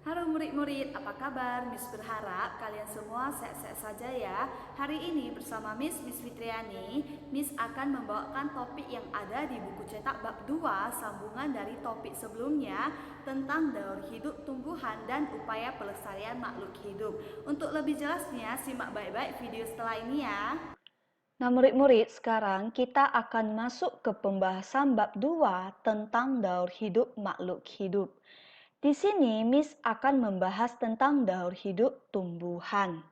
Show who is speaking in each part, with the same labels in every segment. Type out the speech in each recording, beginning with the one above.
Speaker 1: Halo murid-murid, apa kabar? Miss berharap kalian semua sehat-sehat saja ya. Hari ini bersama Miss Fitriani, Miss akan membawakan topik yang ada di buku cetak bab 2 sambungan dari topik sebelumnya tentang daur hidup tumbuhan dan upaya pelestarian makhluk hidup. Untuk lebih jelasnya, simak baik-baik video setelah ini ya.
Speaker 2: Nah, murid-murid, sekarang kita akan masuk ke pembahasan bab 2 tentang daur hidup makhluk hidup. Di sini, Miss akan membahas tentang daur hidup tumbuhan.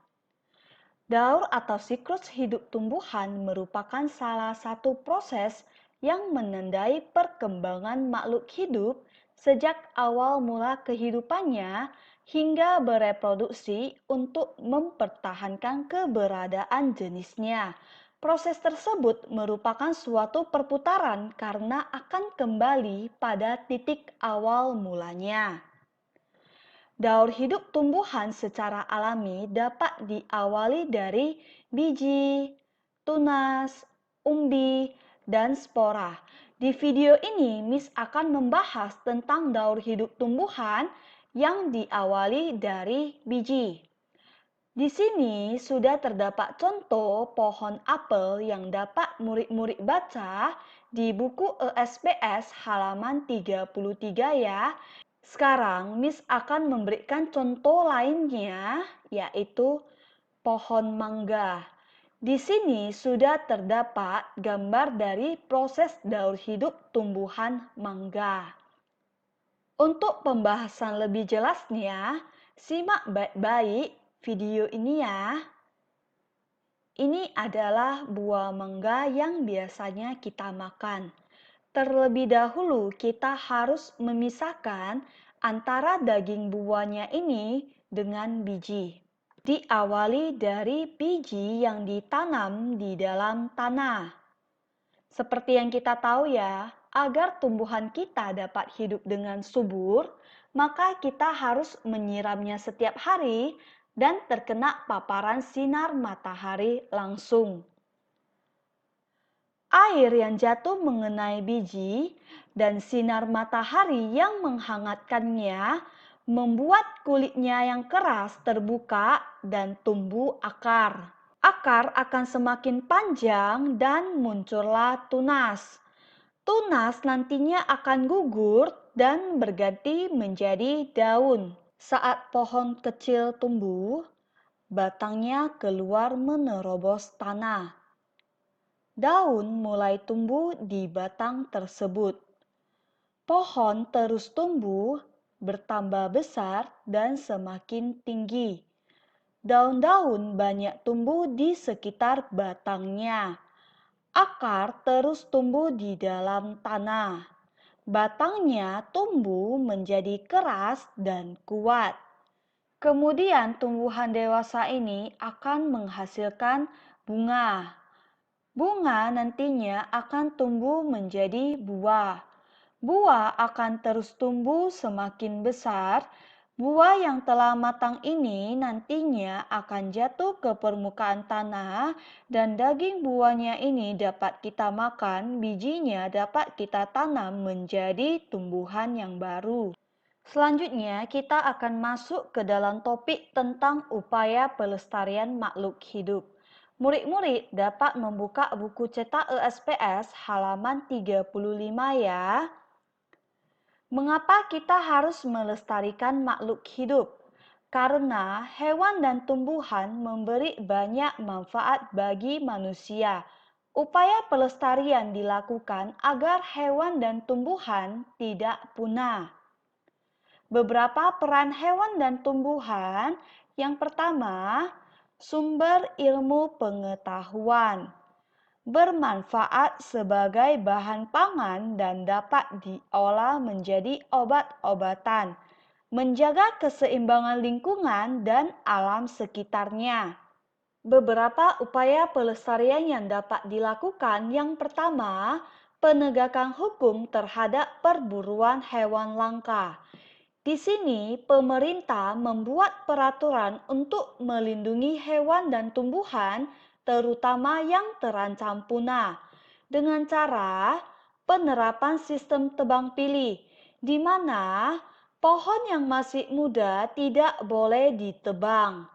Speaker 2: Daur atau siklus hidup tumbuhan merupakan salah satu proses yang menandai perkembangan makhluk hidup sejak awal mula kehidupannya hingga bereproduksi untuk mempertahankan keberadaan jenisnya. Proses tersebut merupakan suatu perputaran karena akan kembali pada titik awal mulanya. Daur hidup tumbuhan secara alami dapat diawali dari biji, tunas, umbi, dan spora. Di video ini, Miss akan membahas tentang daur hidup tumbuhan yang diawali dari biji. Di sini sudah terdapat contoh pohon apel yang dapat murid-murid baca di buku ESPS halaman 33 ya. Sekarang Miss akan memberikan contoh lainnya yaitu pohon mangga. Di sini sudah terdapat gambar dari proses daur hidup tumbuhan mangga. Untuk pembahasan lebih jelasnya, simak baik-baik video ini ya. Ini adalah buah mangga yang biasanya kita makan. Terlebih dahulu kita harus memisahkan antara daging buahnya ini dengan biji. Diawali dari biji yang ditanam di dalam tanah. Seperti yang kita tahu ya, agar tumbuhan kita dapat hidup dengan subur, maka kita harus menyiramnya setiap hari dan terkena paparan sinar matahari langsung. Air yang jatuh mengenai biji dan sinar matahari yang menghangatkannya membuat kulitnya yang keras terbuka dan tumbuh akar. Akar akan semakin panjang dan muncullah tunas. Tunas nantinya akan gugur dan berganti menjadi daun. Saat pohon kecil tumbuh, batangnya keluar menerobos tanah. Daun mulai tumbuh di batang tersebut. Pohon terus tumbuh, bertambah besar dan semakin tinggi. Daun-daun banyak tumbuh di sekitar batangnya. Akar terus tumbuh di dalam tanah. Batangnya tumbuh menjadi keras dan kuat. Kemudian tumbuhan dewasa ini akan menghasilkan bunga. Bunga nantinya akan tumbuh menjadi buah. Buah akan terus tumbuh semakin besar. Buah yang telah matang ini nantinya akan jatuh ke permukaan tanah dan daging buahnya ini dapat kita makan, bijinya dapat kita tanam menjadi tumbuhan yang baru. Selanjutnya kita akan masuk ke dalam topik tentang upaya pelestarian makhluk hidup. Murid-murid dapat membuka buku cetak ESPS halaman 35 ya. Mengapa kita harus melestarikan makhluk hidup? Karena hewan dan tumbuhan memberi banyak manfaat bagi manusia. Upaya pelestarian dilakukan agar hewan dan tumbuhan tidak punah. Beberapa peran hewan dan tumbuhan. Yang pertama, sumber ilmu pengetahuan. Bermanfaat sebagai bahan pangan dan dapat diolah menjadi obat-obatan. Menjaga keseimbangan lingkungan dan alam sekitarnya. Beberapa upaya pelestarian yang dapat dilakukan. Yang pertama, penegakan hukum terhadap perburuan hewan langka. Di sini, pemerintah membuat peraturan untuk melindungi hewan dan tumbuhan, terutama yang terancam punah, dengan cara penerapan sistem tebang pilih, di mana Pohon yang masih muda tidak boleh ditebang.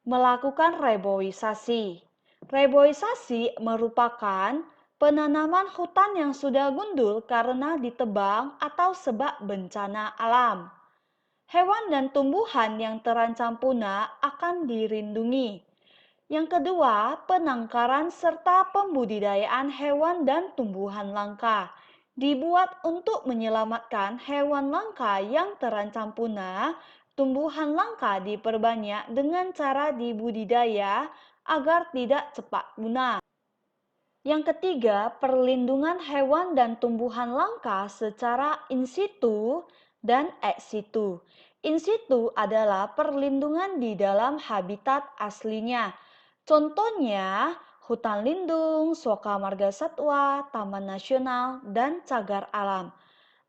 Speaker 2: Melakukan reboisasi. Reboisasi merupakan penanaman hutan yang sudah gundul karena ditebang atau sebab bencana alam. Hewan dan tumbuhan yang terancam punah akan dilindungi. Yang kedua, penangkaran serta pembudidayaan hewan dan tumbuhan langka dibuat untuk menyelamatkan hewan langka yang terancam punah. Tumbuhan langka diperbanyak dengan cara dibudidaya agar tidak cepat punah. Yang ketiga, perlindungan hewan dan tumbuhan langka secara in situ dan ex situ. In situ adalah perlindungan di dalam habitat aslinya. Contohnya, hutan lindung, Suaka Marga Satwa, Taman Nasional, dan cagar alam.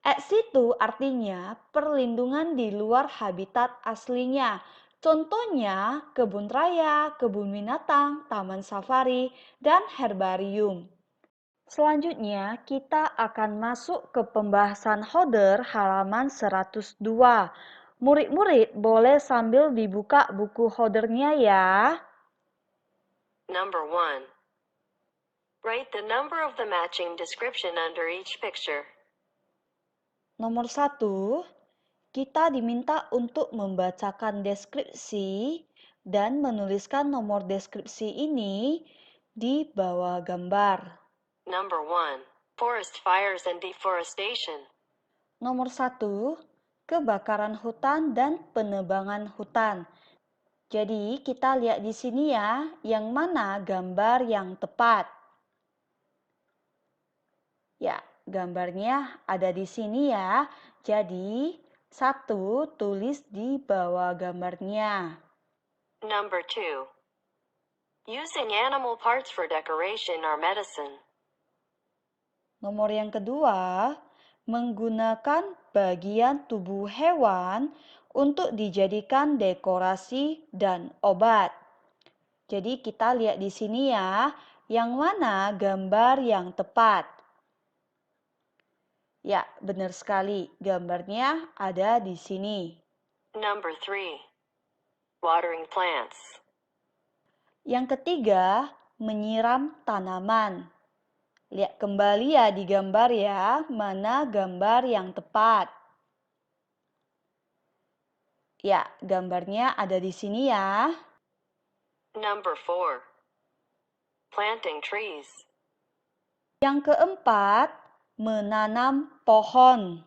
Speaker 2: Ex situ artinya perlindungan di luar habitat aslinya. Contohnya kebun raya, kebun binatang, taman safari, dan herbarium. Selanjutnya, kita akan masuk ke pembahasan Hodder halaman 102. Murid-murid boleh sambil dibuka buku Hoddernya ya.
Speaker 3: Number 1. Write the number of the matching description under each picture.
Speaker 2: Nomor 1, kita diminta untuk membacakan deskripsi dan menuliskan nomor deskripsi ini di bawah gambar.
Speaker 3: Number 1. Forest fires and deforestation.
Speaker 2: Nomor 1, kebakaran hutan dan penebangan hutan. Jadi kita lihat di sini ya, yang mana gambar yang tepat. Ya, gambarnya ada di sini ya. Jadi, 1 tulis di bawah gambarnya.
Speaker 3: Number 2. Using animal parts for decoration or medicine.
Speaker 2: Nomor yang kedua, menggunakan bagian tubuh hewan untuk dijadikan dekorasi dan obat. Jadi kita lihat di sini ya, yang mana gambar yang tepat. Ya, benar sekali. Gambarnya ada di sini.
Speaker 3: Number 3. Watering plants.
Speaker 2: Yang ketiga, menyiram tanaman. Lihat kembali ya di gambar ya, mana gambar yang tepat. Ya, gambarnya ada di sini ya.
Speaker 3: Number 4. Planting trees.
Speaker 2: Yang keempat, menanam pohon.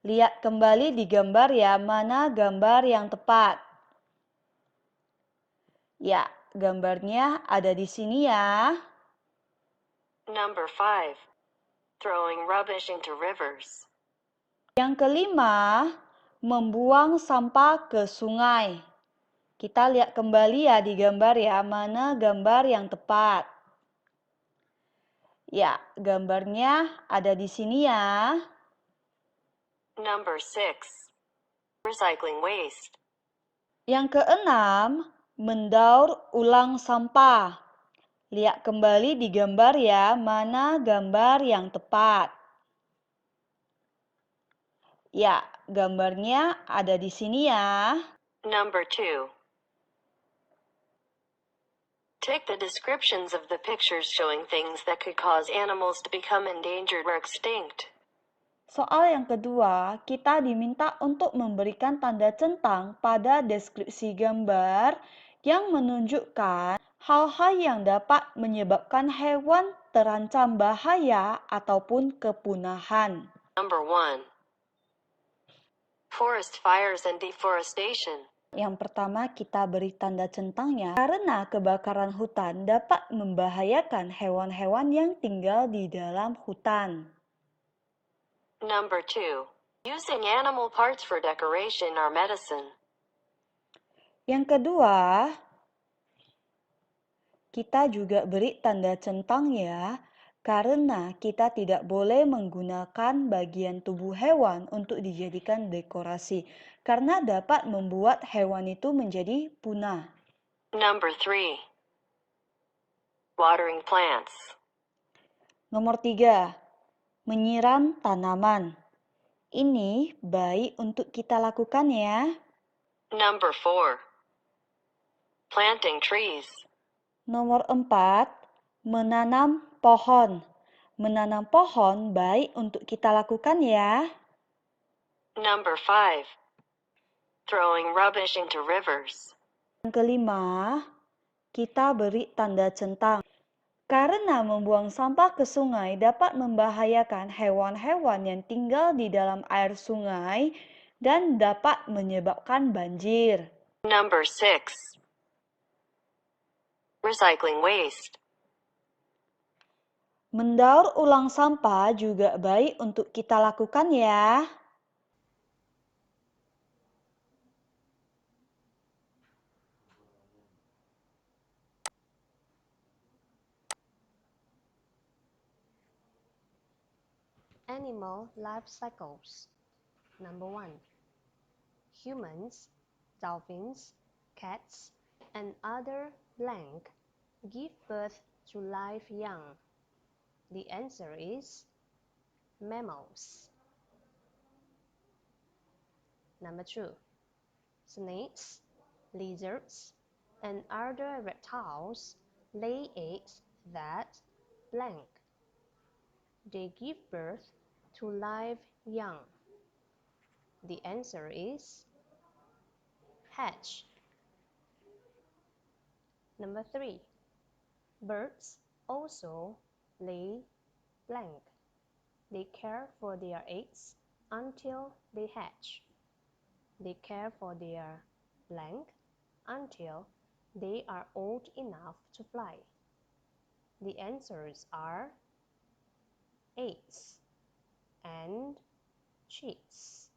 Speaker 2: Lihat kembali di gambar ya, mana gambar yang tepat. Ya, gambarnya ada di sini ya.
Speaker 3: Number 5. Throwing rubbish into rivers.
Speaker 2: Yang kelima, membuang sampah ke sungai. Kita lihat kembali ya di gambar ya, mana gambar yang tepat. Ya, gambarnya ada di sini ya.
Speaker 3: Number 6. Recycling waste.
Speaker 2: Yang keenam, mendaur ulang sampah. Lihat kembali di gambar ya, mana gambar yang tepat. Ya, gambarnya ada di sini ya.
Speaker 3: Number 2. Take the descriptions of the pictures showing things that could cause animals to become endangered or extinct.
Speaker 2: Soal yang kedua, kita diminta untuk memberikan tanda centang pada deskripsi gambar yang menunjukkan hal-hal yang dapat menyebabkan hewan terancam bahaya ataupun kepunahan.
Speaker 3: Number 1. Forest fires and deforestation.
Speaker 2: Yang pertama kita beri tanda centangnya karena kebakaran hutan dapat membahayakan hewan-hewan yang tinggal di dalam hutan.
Speaker 3: Number 2. Using animal parts for decoration or medicine.
Speaker 2: Yang kedua, kita juga beri tanda centang ya, karena kita tidak boleh menggunakan bagian tubuh hewan untuk dijadikan dekorasi, karena dapat membuat hewan itu menjadi punah.
Speaker 3: Number 3. Watering plants.
Speaker 2: Nomor 3, menyiram tanaman. Ini baik untuk kita lakukan ya.
Speaker 3: Number 4. Planting trees.
Speaker 2: Nomor 4, menanam pohon. Menanam pohon baik untuk kita lakukan ya.
Speaker 3: Number 5. Throwing rubbish into rivers.
Speaker 2: Yang kelima, kita beri tanda centang. Karena membuang sampah ke sungai dapat membahayakan hewan-hewan yang tinggal di dalam air sungai dan dapat menyebabkan banjir.
Speaker 3: Number 6. Recycling waste.
Speaker 2: Mendaur ulang sampah juga baik untuk kita lakukan ya.
Speaker 4: Animal life cycles. Number 1. Humans, dolphins, cats, and other blank give birth to live young. The answer is mammals. Number 2. Snakes, lizards, and other reptiles lay eggs that blank. They give birth to live young. The answer is hatch. Number 3. Birds also lay blank. They care for their eggs until they hatch. They care for their blank until they are old enough to fly. The answers are eggs and chicks.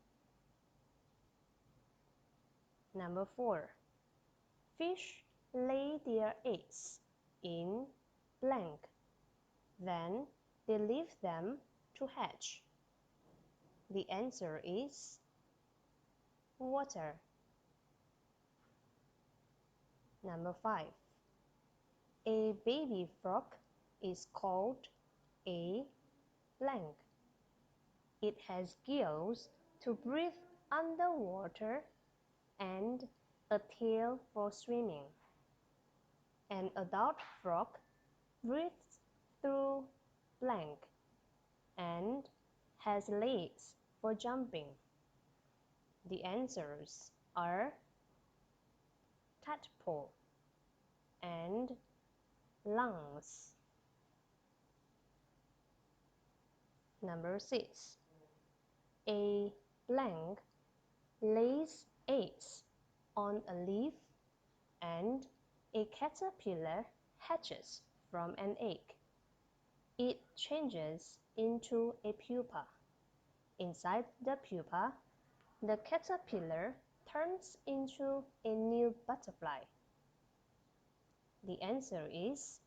Speaker 4: Number 4. Fish lay their eggs in blank. Then they leave them to hatch. The answer is water. Number 5. A baby frog is called a blank. It has gills to breathe underwater and a tail for swimming. An adult frog breathes through blank and has legs for jumping. The answers are tadpole and lungs. Number 6. A blank lays eggs on a leaf and a caterpillar hatches from an egg. It changes into a pupa. Inside the pupa, the caterpillar turns into a new butterfly. The answer is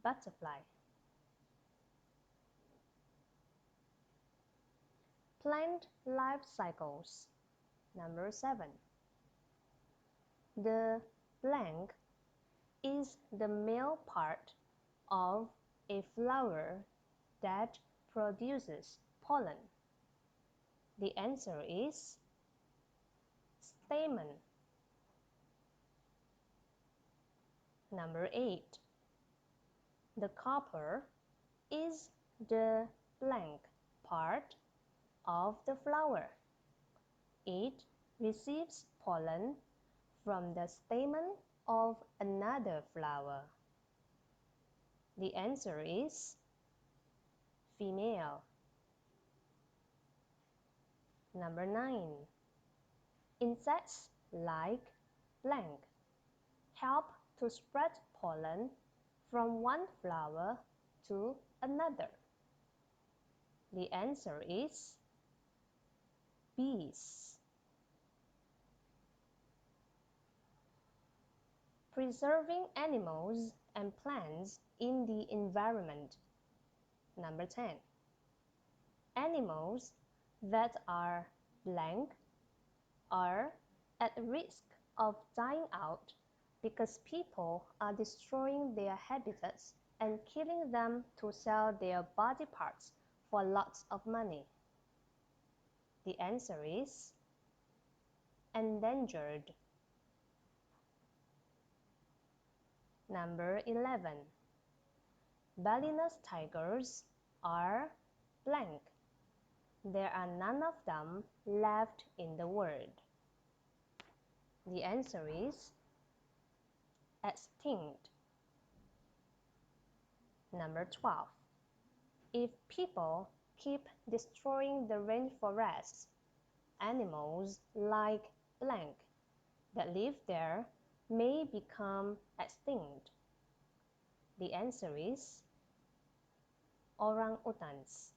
Speaker 4: butterfly. Plant life cycles. Number 7. The blank is the male part of a flower that produces pollen. The answer is stamen. Number 8. The copper is the blank part of the flower. It receives pollen from the stamen of another flower. The answer is female. Number 9. Insects like blank help to spread pollen from one flower to another. The answer is bees. Preserving animals and plants in the environment. Number 10. Animals that are blank are at risk of dying out because people are destroying their habitats and killing them to sell their body parts for lots of money. The answer is endangered. Number 11. Balinese tigers are blank. There are none of them left in the world. The answer is extinct. Number 12. If people keep destroying the rainforests, animals like blank that live there may become extinct. The answer is orang-utans.